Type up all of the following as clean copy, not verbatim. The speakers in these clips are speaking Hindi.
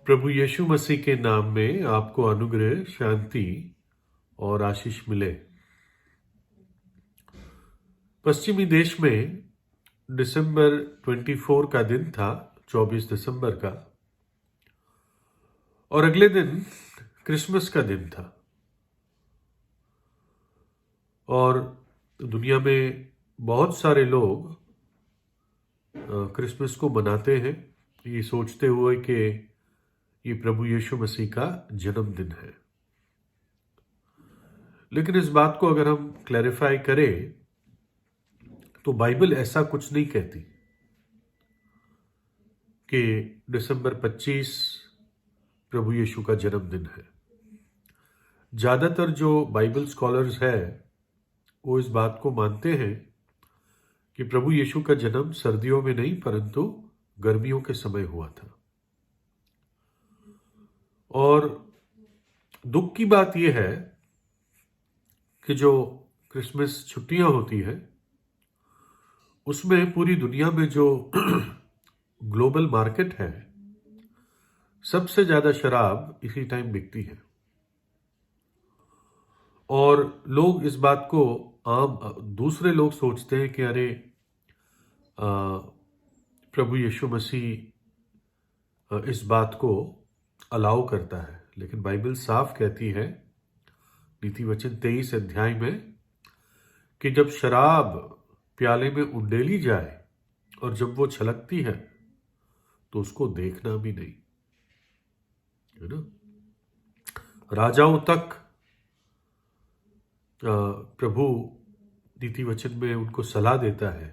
प्रभु यीशु मसीह के नाम में आपको अनुग्रह, शांति और आशीष मिले। पश्चिमी देश में दिसंबर 24 का दिन था, 24 दिसंबर का, और अगले दिन क्रिसमस का दिन था। और दुनिया में बहुत सारे लोग क्रिसमस को मनाते हैं, ये सोचते हुए कि ये प्रभु यीशु मसीह का जन्मदिन है। लेकिन इस बात को अगर हम क्लैरिफाई करें तो बाइबल ऐसा कुछ नहीं कहती कि दिसंबर 25 प्रभु यीशु का जन्मदिन है। ज़्यादातर जो बाइबल स्कॉलर्स है वो इस बात को मानते हैं कि प्रभु यीशु का जन्म सर्दियों में नहीं परंतु गर्मियों के समय हुआ था। और दुख की बात यह है कि जो क्रिसमस छुट्टियां होती है उसमें पूरी दुनिया में जो ग्लोबल मार्केट है, सबसे ज्यादा शराब इसी टाइम बिकती है। और लोग इस बात को दूसरे लोग सोचते हैं कि अरे प्रभु यीशु मसीह इस बात को अलाउ करता है, लेकिन बाइबल साफ कहती है नीति वचन 23 अध्याय में कि जब शराब प्याले में उंडेली जाए और जब वो छलकती है तो उसको देखना भी नहीं, है ना। राजाओं तक प्रभु नीति वचन में उनको सलाह देता है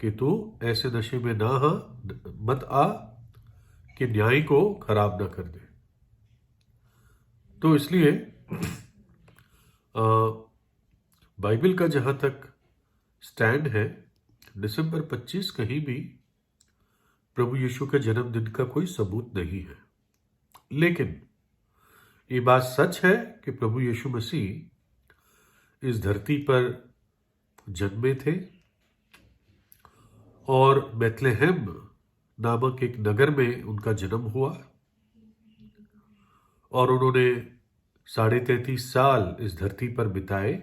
कि तू ऐसे नशे में मत आ कि न्याय को खराब ना कर दे। तो इसलिए बाइबल का जहां तक स्टैंड है, दिसंबर 25 कहीं भी प्रभु यीशु के जन्मदिन का कोई सबूत नहीं है। लेकिन ये बात सच है कि प्रभु यीशु मसीह इस धरती पर जन्मे थे और बेथलेहम नामक एक नगर में उनका जन्म हुआ और उन्होंने 33.5 साल इस धरती पर बिताए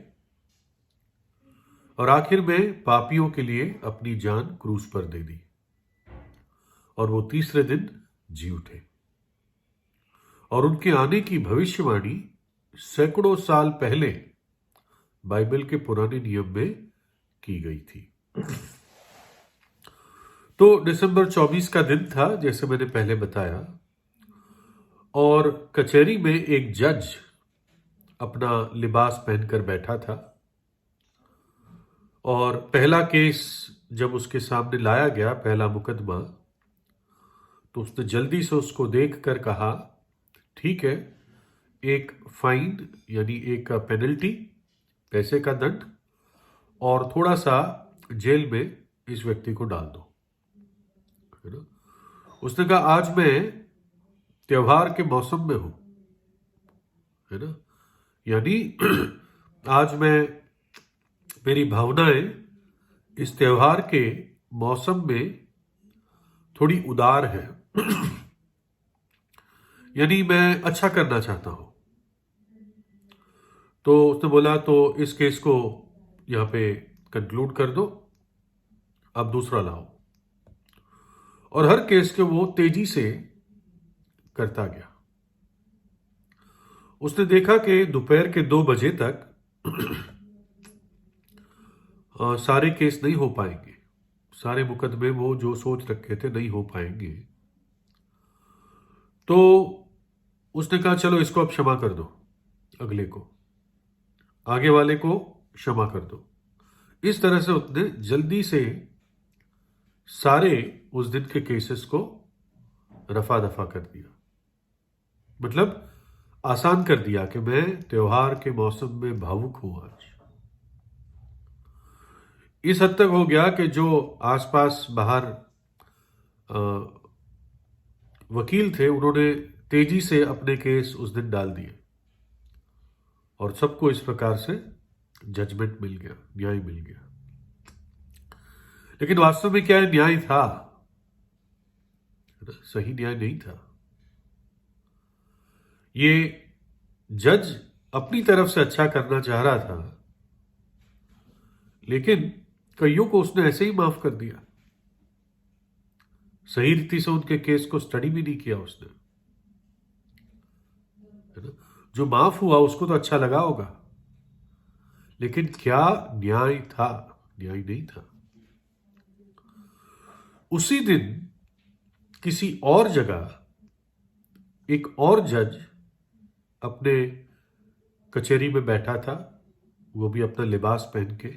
और आखिर में पापियों के लिए अपनी जान क्रूस पर दे दी और वो तीसरे दिन जी उठे। और उनके आने की भविष्यवाणी सैकड़ों साल पहले बाइबल के पुराने नियम में की गई थी। तो दिसंबर 24 का दिन था, जैसे मैंने पहले बताया, और कचहरी में एक जज अपना लिबास पहनकर बैठा था और पहला केस जब उसके सामने लाया गया, पहला मुकदमा, तो उसने जल्दी से उसको देखकर कहा, ठीक है, एक फाइन यानी एक पेनल्टी, पैसे का दंड और थोड़ा सा जेल में इस व्यक्ति को डाल दो, है ना। उसने कहा आज मैं त्योहार के मौसम में हूं, है ना, यानी आज मेरी भावनाएं इस त्योहार के मौसम में थोड़ी उदार है, यानी मैं अच्छा करना चाहता हूं। तो उसने बोला तो इस केस को यहां पे कंक्लूड कर दो, अब दूसरा लाओ। और हर केस के वो तेजी से करता गया। उसने देखा कि दोपहर के 2 बजे तक सारे केस नहीं हो पाएंगे, सारे मुकदमे वो जो सोच रखे थे नहीं हो पाएंगे। तो उसने कहा चलो इसको अब क्षमा कर दो, अगले को, आगे वाले को क्षमा कर दो। इस तरह से उसने जल्दी से सारे उस दिन के केसेस को रफा दफा कर दिया, मतलब आसान कर दिया कि मैं त्योहार के मौसम में भावुक हूं आज। इस हद तक हो गया कि जो आसपास बाहर वकील थे उन्होंने तेजी से अपने केस उस दिन डाल दिए और सबको इस प्रकार से जजमेंट मिल गया, न्याय मिल गया। लेकिन वास्तव में क्या न्याय था? सही न्याय नहीं था। ये जज अपनी तरफ से अच्छा करना चाह रहा था, लेकिन कईयों को उसने ऐसे ही माफ कर दिया। सही रीति से उनके केस को स्टडी भी नहीं किया उसने, है ना। जो माफ हुआ उसको तो अच्छा लगा होगा, लेकिन क्या न्याय था? न्याय नहीं था। उसी दिन किसी और जगह एक और जज अपने कचहरी में बैठा था, वो भी अपना लिबास पहन के,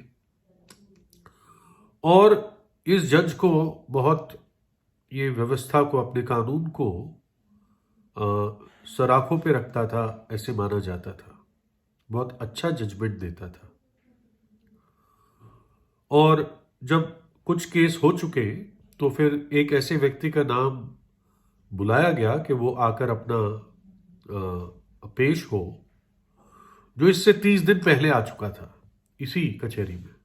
और इस जज को बहुत, ये व्यवस्था को, अपने कानून को सराखों पे रखता था, ऐसे माना जाता था। बहुत अच्छा जजमेंट देता था। और जब कुछ केस हो चुके तो फिर एक ऐसे व्यक्ति का नाम बुलाया गया कि वो आकर अपना पेश हो, जो इससे 30 दिन पहले आ चुका था इसी कचहरी में,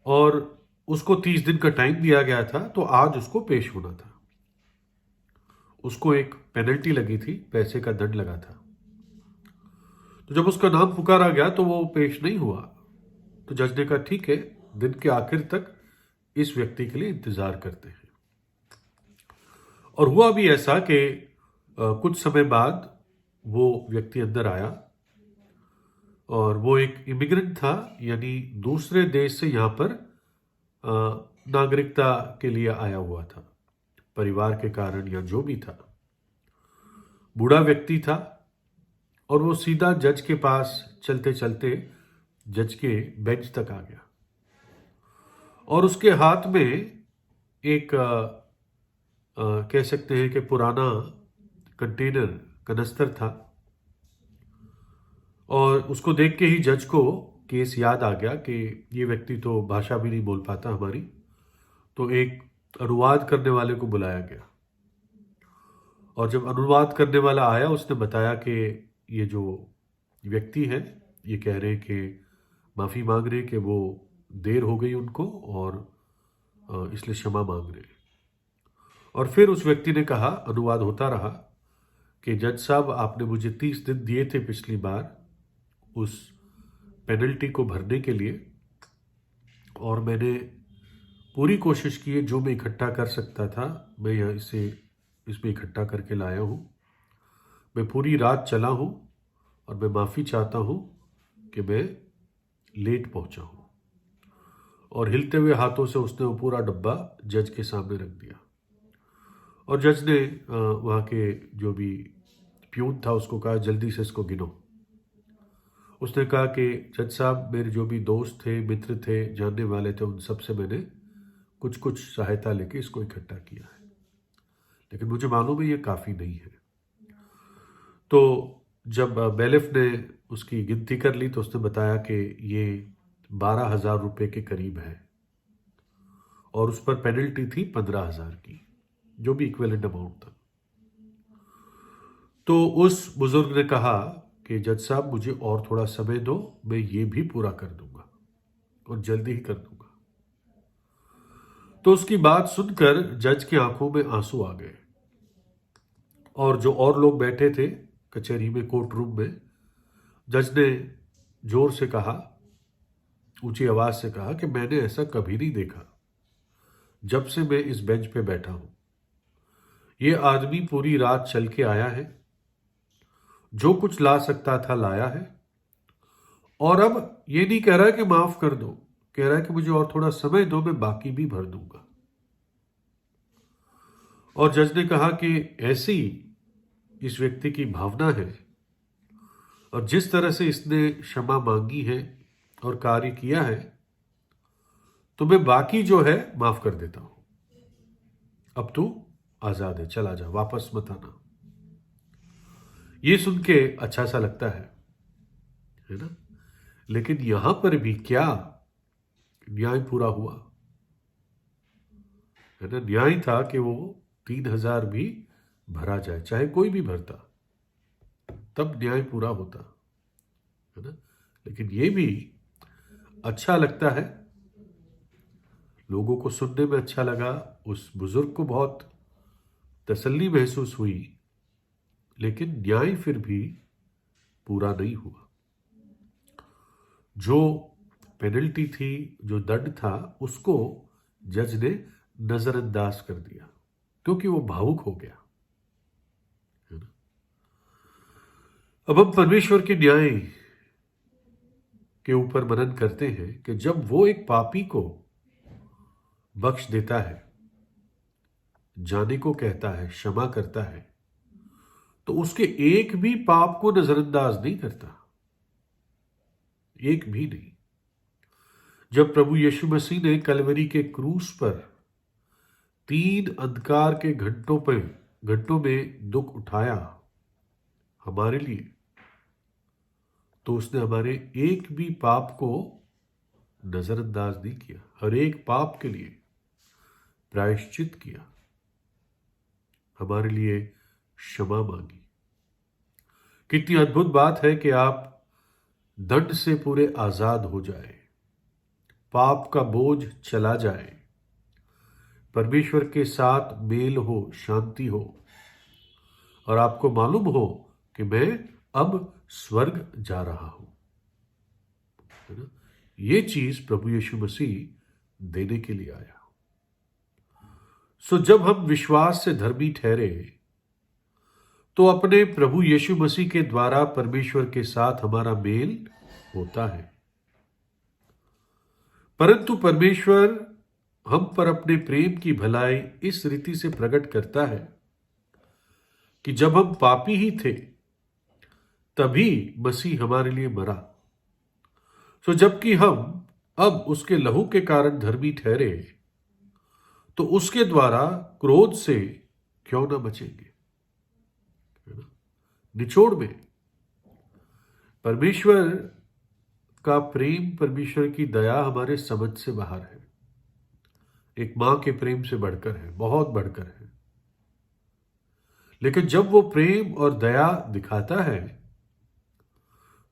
और उसको 30 दिन का टाइम दिया गया था, तो आज उसको पेश होना था। उसको एक पेनल्टी लगी थी, पैसे का दंड लगा था। तो जब उसका नाम पुकारा गया तो वो पेश नहीं हुआ। तो जज ने कहा ठीक है, दिन के आखिर तक इस व्यक्ति के लिए इंतजार करते हैं। और हुआ भी ऐसा कि कुछ समय बाद वो व्यक्ति अंदर आया, और वो एक इमिग्रेंट था, यानी दूसरे देश से यहाँ पर नागरिकता के लिए आया हुआ था, परिवार के कारण या जो भी था। बूढ़ा व्यक्ति था, और वो सीधा जज के पास चलते चलते जज के बेंच तक आ गया, और उसके हाथ में एक कह सकते हैं कि पुराना कंटेनर, कनस्तर था। और उसको देख के ही जज को केस याद आ गया कि ये व्यक्ति तो भाषा भी नहीं बोल पाता हमारी, तो एक अनुवाद करने वाले को बुलाया गया। और जब अनुवाद करने वाला आया, उसने बताया कि ये जो व्यक्ति है, ये कह रहे हैं कि माफ़ी मांग रहे कि वो देर हो गई उनको, और इसलिए क्षमा मांग रहे। और फिर उस व्यक्ति ने कहा, अनुवाद होता रहा, कि जज साहब, आपने मुझे 30 दिन दिए थे पिछली बार उस पेनल्टी को भरने के लिए, और मैंने पूरी कोशिश की है, जो मैं इकट्ठा कर सकता था मैं यहाँ इसमें इकट्ठा करके लाया हूँ। मैं पूरी रात चला हूँ, और मैं माफ़ी चाहता हूँ कि मैं लेट पहुँचा हूँ। और हिलते हुए हाथों से उसने वो पूरा डब्बा जज के सामने रख दिया। और जज ने वहाँ के जो भी प्यून था उसको कहा, जल्दी से इसको गिनो। उसने कहा कि जज साहब, मेरे जो भी दोस्त थे, मित्र थे, जानने वाले थे, उन सब से मैंने कुछ कुछ सहायता लेके इसको इकट्ठा किया है, लेकिन मुझे मालूम है ये काफ़ी नहीं है। तो जब बैलिफ ने उसकी गिनती कर ली तो उसने बताया कि ये 12,000 रुपये के करीब है, और उस पर पेनल्टी थी 15,000 की, जो भी इक्विवेलेंट अमाउंट था। तो उस बुजुर्ग ने कहा कि जज साहब, मुझे और थोड़ा समय दो, मैं ये भी पूरा कर दूंगा, और जल्दी ही कर दूंगा। तो उसकी बात सुनकर जज की आंखों में आंसू आ गए, और जो और लोग बैठे थे कचहरी में, कोर्ट रूम में, जज ने जोर से कहा, ऊंची आवाज से कहा कि मैंने ऐसा कभी नहीं देखा जब से मैं इस बेंच पे बैठा हूं। ये आदमी पूरी रात चल के आया है, जो कुछ ला सकता था लाया है, और अब ये नहीं कह रहा कि माफ कर दो, कह रहा है कि मुझे और थोड़ा समय दो, मैं बाकी भी भर दूंगा। और जज ने कहा कि ऐसी इस व्यक्ति की भावना है, और जिस तरह से इसने क्षमा मांगी है और कार्य किया है, तो मैं बाकी जो है माफ कर देता हूं। अब तू आजाद है, चला जा, वापस मत आना। ये सुन के अच्छा सा लगता है ना। लेकिन यहां पर भी क्या न्याय पूरा हुआ? है ना, न्याय था कि वो 3,000 भी भरा जाए, चाहे कोई भी भरता, तब न्याय पूरा होता, है ना। लेकिन ये भी अच्छा लगता है, लोगों को सुनने में अच्छा लगा, उस बुजुर्ग को बहुत तसल्ली महसूस हुई, लेकिन न्याय फिर भी पूरा नहीं हुआ। जो पेनल्टी थी, जो दंड था, उसको जज ने नजरअंदाज कर दिया क्योंकि वो भावुक हो गया, है ना। अब हम परमेश्वर के न्याय के ऊपर मनन करते हैं कि जब वो एक पापी को बख्श देता है, जाने को कहता है, क्षमा करता है, तो उसके एक भी पाप को नजरअंदाज नहीं करता, एक भी नहीं। जब प्रभु यीशु मसीह ने कलवरी के क्रूस पर 3 अंधकार के घंटों में दुख उठाया हमारे लिए, तो उसने हमारे एक भी पाप को नजरअंदाज नहीं किया। हर एक पाप के लिए प्रायश्चित किया, हमारे लिए क्षमा मांगी। कितनी अद्भुत बात है कि आप दंड से पूरे आजाद हो जाए, पाप का बोझ चला जाए, परमेश्वर के साथ मेल हो, शांति हो, और आपको मालूम हो कि मैं अब स्वर्ग जा रहा हूं, है ना। ये चीज प्रभु यीशु मसीह देने के लिए आया। सो जब हम विश्वास से धर्मी ठहरे तो अपने प्रभु यीशु मसीह के द्वारा परमेश्वर के साथ हमारा मेल होता है। परंतु परमेश्वर हम पर अपने प्रेम की भलाई इस रीति से प्रकट करता है कि जब हम पापी ही थे तभी मसीह हमारे लिए मरा। सो जबकि हम अब उसके लहू के कारण धर्मी ठहरे, तो उसके द्वारा क्रोध से क्यों न बचेंगे, है ना। निचोड़ में परमेश्वर का प्रेम, परमेश्वर की दया हमारे समझ से बाहर है। एक मां के प्रेम से बढ़कर है, बहुत बढ़कर है। लेकिन जब वो प्रेम और दया दिखाता है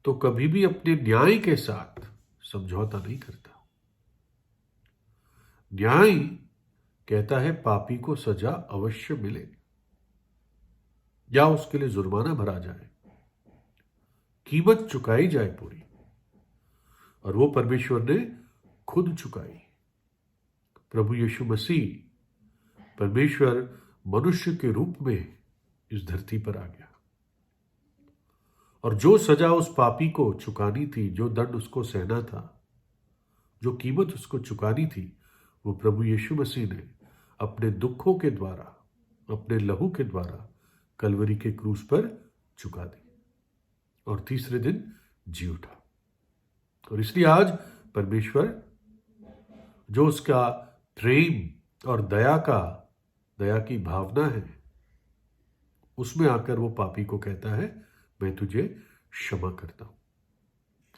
तो कभी भी अपने न्याय के साथ समझौता नहीं करता। न्याय कहता है पापी को सजा अवश्य मिले या उसके लिए जुर्माना भरा जाए, कीमत चुकाई जाए पूरी, और वो परमेश्वर ने खुद चुकाई। प्रभु यीशु मसीह परमेश्वर मनुष्य के रूप में इस धरती पर आ गया, और जो सजा उस पापी को चुकानी थी, जो दंड उसको सहना था, जो कीमत उसको चुकानी थी, वो प्रभु यीशु मसीह ने अपने दुखों के द्वारा, अपने लहू के द्वारा कलवरी के क्रूस पर चुका दी, और तीसरे दिन जी उठा। और इसलिए आज परमेश्वर जो उसका प्रेम और दया की भावना है, उसमें आकर वो पापी को कहता है मैं तुझे क्षमा करता हूं।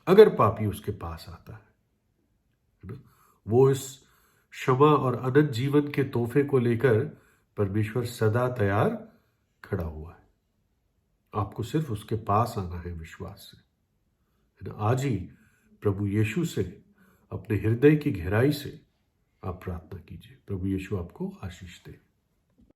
अगर पापी उसके पास आता है ना, वो इस क्षमा और अनंत जीवन के तोहफे को लेकर परमेश्वर सदा तैयार खड़ा हुआ है। आपको सिर्फ उसके पास आना है विश्वास से, है ना। आज ही प्रभु यीशु से अपने हृदय की गहराई से आप प्रार्थना कीजिए। प्रभु यीशु आपको आशीष दे।